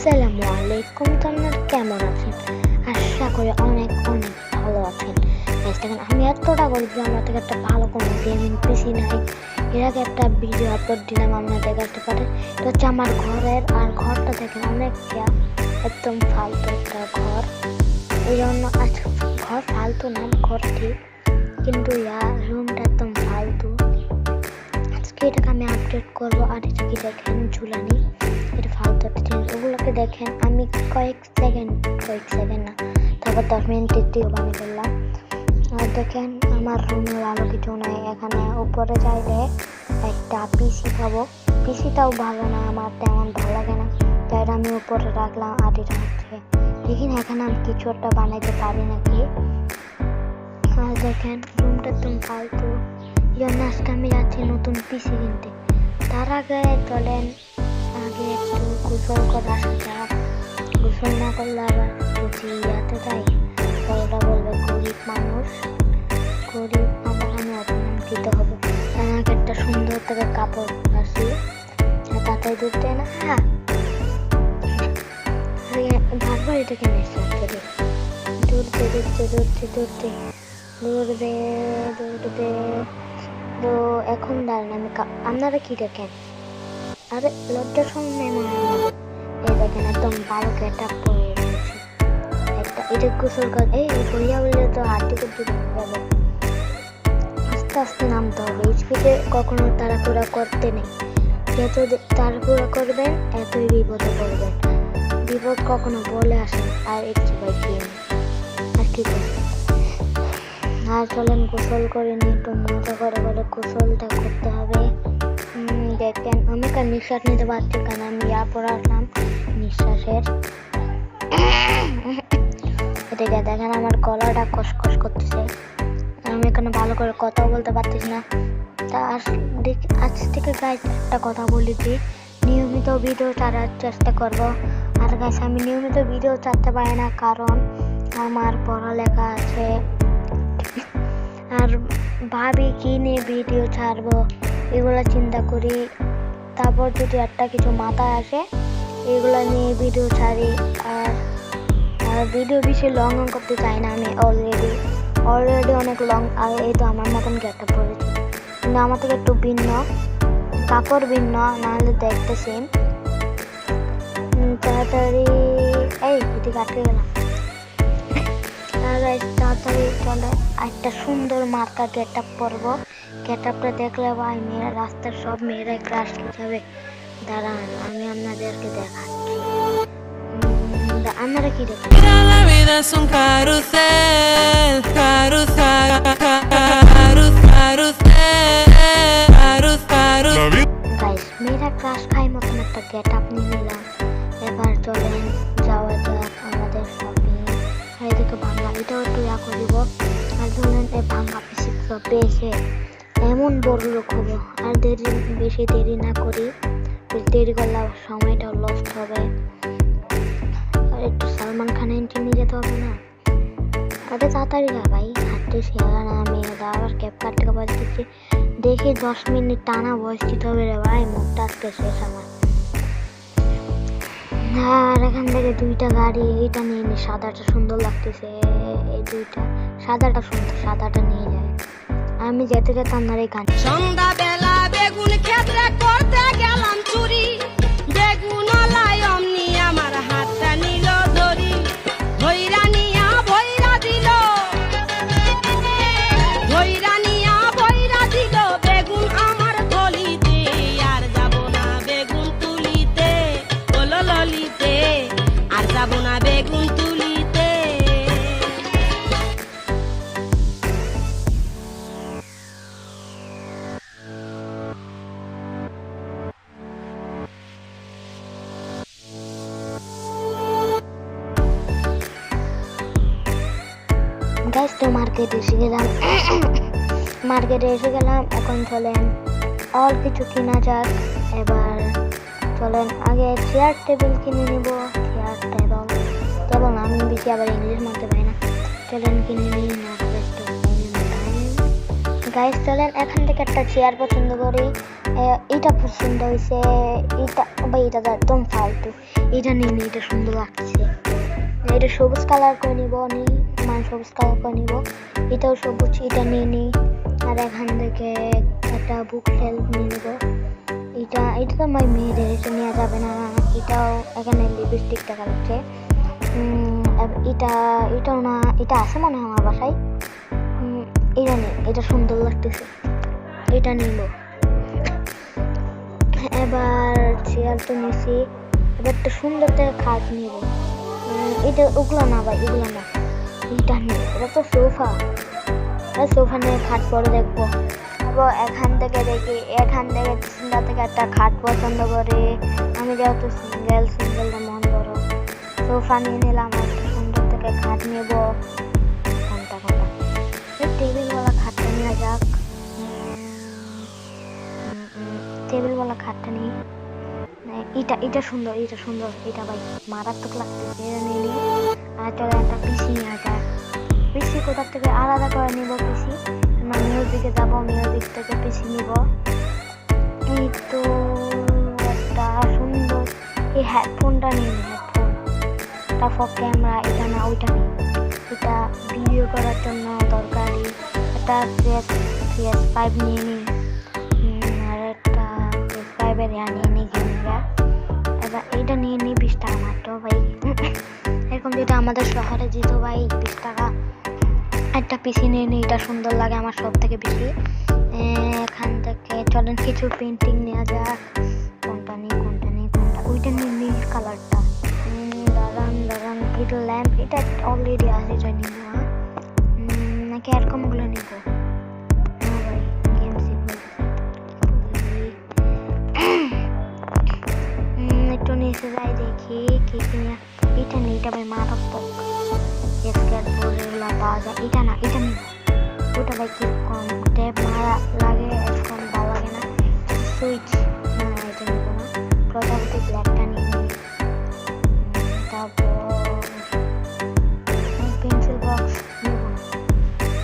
আসসালামু আলাইকুম। তো আপনারা কেমন আছেন? আশা করি অনেক অনেক ভালো আছেন। দেখেন আমি এতটা গরিব যে আমার থেকে একটা ভালো কোনো গেমিং পিসি নাই। এর আগে একটা ভিডিও আপলোড দিলাম, আপনারা দেখতে পারেন। এটা হচ্ছে আমার ঘরের, আর ঘরটা দেখেন অনেক একদম ফালতু একটা ঘর। এই জন্য ঘর ফালতু না, ঘর ঠিক, কিন্তু রুমটা একদম ফালতু। আজকে এটাকে আমি আপডেট করবো। আর এটা কি দেখেন ঝুলানি, এটা ফালতু একটা জিনিস। ওগুলোকে দেখেন আমি কয়েক সেকেন্ড না, তারপর 10 মিনিটের দিকে বানিয়ে ফেললাম। আর দেখেন আমার রুমে ভালো কিছু নাই। এখানে উপরে চাইলে একটা পিসি পাবো, পিসিটাও ভালো না, আমার তেমন ভালো লাগে না, তাই আমি উপরে রাখলাম। আর এটা হচ্ছে দেখেন এখানে আমি কিছু একটা বানাইতে পারি নাকি। আর দেখেন রুমটা একদম ফালতু, এই জন্য আজকে আমি যাচ্ছি নতুন পিসি কিনতে। তার আগে চলেন আগে একটু গোসল করে আসা যাক। গোসল না করলে আবার যদি ইয়াতে যাই ওরা বলবে গরিব মানুষ, আমি অপমান দিতে হবে। আমাকে একটা সুন্দর থেকে কাপড় আসি, তাড়াতাড়ি দূরতে না। হ্যাঁ বারবার এটাকে নেশা দূরতে তো এখন দাঁড়ান আমি আপনারা কি দেখেন? আরে লজ্জার সঙ্গে মনে হয় এই দেখেন একদম ভালো গেট আপ করে রয়েছে একটা। এটা গোসল কর এই বইয়া বললে তো হাঁটতে করতে যাবে, আস্তে আস্তে নামতে হবে। স্পিডে কখনো তাড়াহুড়া করতে নেই, যত তাড়াহুড়া করবেন এতই বিপদে পড়বেন। বিপদ কখনো বলে আসেন। আর একটু ভাই আর কি করবেন। আর চলেন গোসল করে নিই, একটু মজা করে গোসলটা করতে হবে। দেখেন আমি কার নিঃশ্বাস নিতে পারছি, কারণ আমি পরে আসলাম নিঃশ্বাসের। এদিকে দেখেন আমার গলাটা কসকস করতেছে, আমি এখানে ভালো করে কথা বলতে পারতেছি না। তা আজ থেকে গাইজ একটা কথা বলি যে নিয়মিত ভিডিও ছাড়ার চেষ্টা করব। আর গাইজ আমি নিয়মিত ভিডিও ছাড়তে পারি না, কারণ আমার পড়ালেখা আছে। আর ভাবি কি নিয়ে ভিডিও ছাড়বো এগুলো চিন্তা করি, তারপর যদি একটা কিছু মাথায় আসে এগুলো নিয়ে ভিডিও ছাড়ি। আর ভিডিও বেশি লং করতে চাই না, আমি অলরেডি অনেক লং। আর এই তো আমার মতন গেটআপ পরেছি, কিন্তু আমার থেকে একটু ভিন্ন, কাপড় ভিন্ন, নাহলে দেখতে সেম। তাড়াতাড়ি এই এদিকে আটকে গেলাম। তাড়াতাড়ি চলে একটা সুন্দর মার্কা গেটআপ পরবো। গেটআপটা দেখলে ভাই মেয়েরা, রাস্তার সব মেয়েরাই ক্রাশ যাবে। দাঁড়ান আমি আপনাদেরকে দেখাচ্ছি, আপনারা কি দেখেন? মেয়েরা ক্রাশ খাই মতন একটা গেটআপ নিয়ে নিলাম। এবার চলেন যাওয়া যাক আমাদের শপিং। এদিকে ভাঙা এটাও একটু করিব। আর চলেন এই ভাঙা পিসি পেয়েছে এমন বড় লোক হবো। আর বেশি দেরি না করি, দেরি করলে সময়টাও লস্ট হবে। আর একটু সালমান খানের এন্ট্রি নিয়ে যেতে হবে না? আরে তাড়াতাড়ি যা ভাই, হাঁটতে শেয়ার না। আমি আবার ক্যাব কাটতে বসতেছি, দেখি 10 মিনিট টানা বয়স দিতে হবে রে ভাই, মুখটা আজকে শেষ আমার। আর এখান থেকে দুইটা গাড়ি, এইটা নিয়ে নি, সাদাটা সুন্দর লাগতেছে। এই দুইটা সাদাটা সুন্দর, সাদাটা নিয়ে যায়। আমি যেতে যেতে আপনার এই গান সন্ধ্যাবেলা বেগুন ক্ষেত্রে করতে গেলাম চুরি, বেগুন অমনি আমার হাতটা নিল ধরি, ভৈরা নিয়া ভৈরা দিল, ভৈরা নিয়া ভৈরা দিল বেগুন আমার থলিতে। আর যাব না বেগুন তুলিতে, ওলো ললিতে, আর যাব না বেগুন তুলিতে। গাইস তো মার্কেটে এসে গেলাম। এখন চলেন অল কিছু কিনা যাক। এবার চলেন আগে চেয়ার টেবিল কিনে নিব। চেয়ার টেবিল আমি বেশি আবার ইংলিশ মানতে পারি না। চলেন কিনে নিই। গাইস চলেন এখান থেকে একটা চেয়ার পছন্দ করি। এটা পছন্দ হয়েছে, এটা ভাই এটা তো একদম ফালতু, এটা নিয়ে নি, এটা সুন্দর লাগছে। এটা সবুজ কালার করে নিব, মানে সবুজ কালার করে নিব। এটাও সবুজ, এটা নিয়ে নিই। আর এখান থেকে একটা বুক শেলফ নিয়ে নেব। এটা তো আমার মেয়েদের, এটা নেওয়া যাবে না। এটাও এখানে লিপস্টিক টাকা লাগছে। এটাও না, এটা আছে মনে হয় আমার বাসায়। এটা নেই, এটা সুন্দর লাগতেছে, এটা নিব। এবার চেয়ার তো নিয়েছি, এবার একটা সুন্দর থেকে খাট নিব। এটা ওগুলো না ভাই, এগুলো না, এটা নিয়ে, এটা তো সোফা। সোফা নিয়ে খাট পরে দেখবো। এখান থেকে দেখি, এখান থেকে সিঙ্গেল থেকে একটা খাট পছন্দ করে। আমি যেহেতু সিঙ্গেলটা মন বড়, সোফা নিয়ে নিলাম। একটা সুন্দর থেকে খাট নেব। কোনটা টেবিলওয়ালা খাটটা নেওয়া যাক। টেবিলওয়ালা খাটটা নিই। এটা সুন্দর, এটা ভাই মারাত্মক লাগতেছে, এটা নিয়ে নিই। আর চলে একটা পিসি নেওয়া যাক। পিসি কোথার থেকে আলাদা করে নিব পিসি, মিউজিকে যাবো, মিউজিক থেকে পিসি নিব। এই তো একটা সুন্দর এই হেডফোনটা নিয়ে নিই, হেডফোন। তারপর ক্যামেরা, এটা না ওইটা নিই, এটা ভিডিও করার জন্য দরকারি। একটা PS5 নিয়ে নিই। আর একটা PS5-এর নিয়ে নিই ক্যামেরা। এবার এইটা নিয়ে নিই 20 টাকা মাত্র ভাই। এরকম যেটা আমাদের শহরে যেত ভাই 20 টাকা। একটা পিসি নিয়ে নিই, এটা সুন্দর লাগে আমার সব থেকে বেশি। এখান থেকে চলেন কিছু পেন্টিং নেওয়া যাক। কোনটা ওইটা নিয়ে নীল কালারটা। দাঁড়ান এটা ল্যাম্প, এটা অলরেডি আছে, এটা নিব নাকি এরকমগুলো নিব? একটু নিচে যাই দেখি কি কিনা। এটা নেই, এটা ভাই মারাত্মক। পাওয়া যায়, এটা না, এটা নিব। ওটা ভাই কিরকম ট্যাপ মারা লাগে, এরকম ভালো লাগে না। সুইচ না, এটা নিব না। প্রজাপতি ব্ল্যাকটা নিয়ে নিই। তারপর পেন্সিল বক্স নিব না,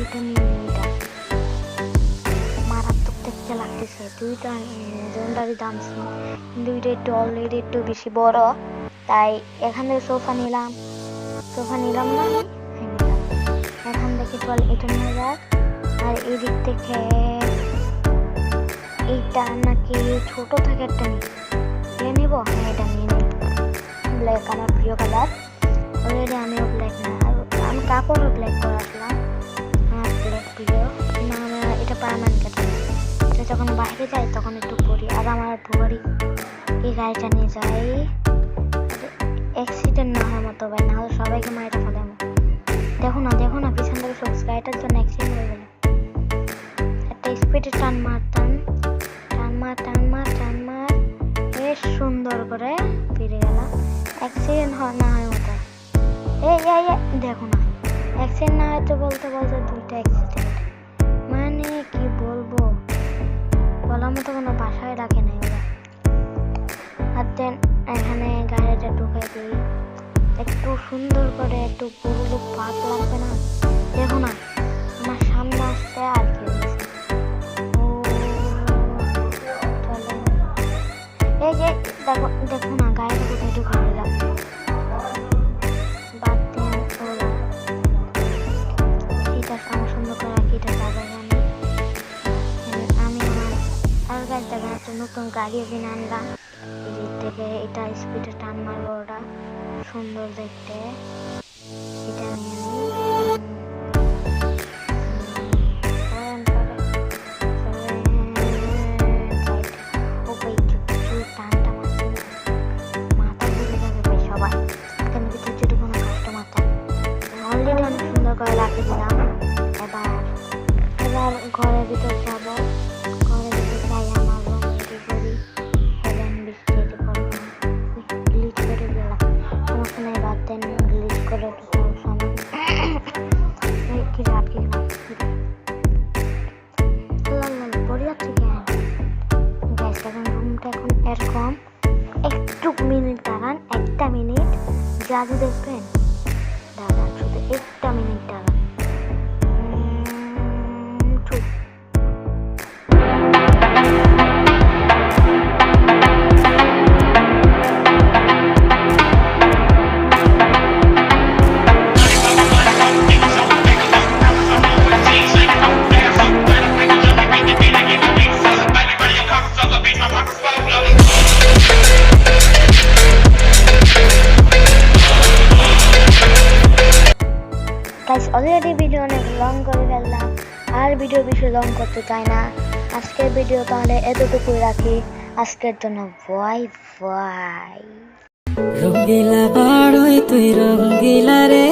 এটা নিয়ে নিই। এটা মারাত্মক দেখতে লাগতেছে। দুইটা দুটারই দাম ছিল, দুইটা একটু অলরেডি একটু বেশি বড়, তাই এখান থেকে সোফা নিলাম না। এখান থেকে এটা নিয়ে যাক। আর এই দিক থেকে এইটা নাকি ছোট থেকে একটা নিব। হ্যাঁ, এটা নিয়ে নিই। ব্ল্যাক আমার প্রিয় কালার, অলরেডি আমিও ব্ল্যাক না, আমি কাপড়ও ব্ল্যাক করে আসলাম। আমার ব্ল্যাক প্রিয় না, এটা পার্মানেন্ট কাটা। এটা যখন বাইরে যাই তখন একটু পরি। আর আমার ভরি এই গাড়িটা নিয়ে যাই, অ্যাক্সিডেন্ট না হয় মতো ভাই, নাহলে সবাইকে মাইটা ফেলে। দেখো না পিছন থেকে সব গাড়িটার জন্য অ্যাক্সিডেন্ট হয়ে গেল। একটা স্পিডে টান মার বেশ সুন্দর করে ফিরে গেলাম। অ্যাক্সিডেন্ট না হয় মতো। এই দেখো না, অ্যাক্সিডেন্ট না হয়তো বলতে দুইটা অ্যাক্সিডেন্ট, মানে কি বলবো, বলার মতো কোনো বাসায় রাখে নাই ওরা। আর দেন এখানে গাড়িটা ঢুকাই দিই একটু সুন্দর করে, একটু পুরো পাত লাগবে না। দেখো না আমার সামনে আসছে, আর কি হয়েছে। এই যে দেখো না গাড়িটা কোথায় ঢুকে দিলাম। বাদ দেন ওরা, এটা আমার সুন্দর করে রাখি, এটা যাবে জানি। আমি আমার আর গাড়ি দেখেন একটা নতুন গাড়ি কিনে আনলাম এদিক থেকে। এটা স্পিডে টান মারবো, ওরা সুন্দর দেখতে। এটা নিয়ে নিই। টানটা মারছি, মাথা ঘুরে যাবে ভাই সবাই। এখানে ভিতরে যদি কোনো কাস্টমার থাকে, অলরেডি অনেক সুন্দর করে লাগিয়ে দিলাম। এবার ঘরের ভিতর যাবো। ঘরের ভিতর যাই, আমার রুম রেডি করি। গ্লিচ করে গেলাম, সমস্যা নেই, বাদ দেন। গ্লিচ করে আটকে গেলাম। পড়ে যাচ্ছে কেন গ্যাস? এখন রুমটা এখন এরকম। একটু মিনিট দাঁড়ান, একটা মিনিট জাদু দেখবেন। দাঁড়ান, শুধু একটা মিনিট দাঁড়ান। অলরেডি ভিডিও অনেক লং করে ফেললাম, আর ভিডিও বেশি লং করতে চাই না। আজকের ভিডিও তাহলে এতটুকুই রাখি। আজকের জন্য বাই বাই। রঙ্গিলা বাড়ই তুই রঙ্গিলা রে।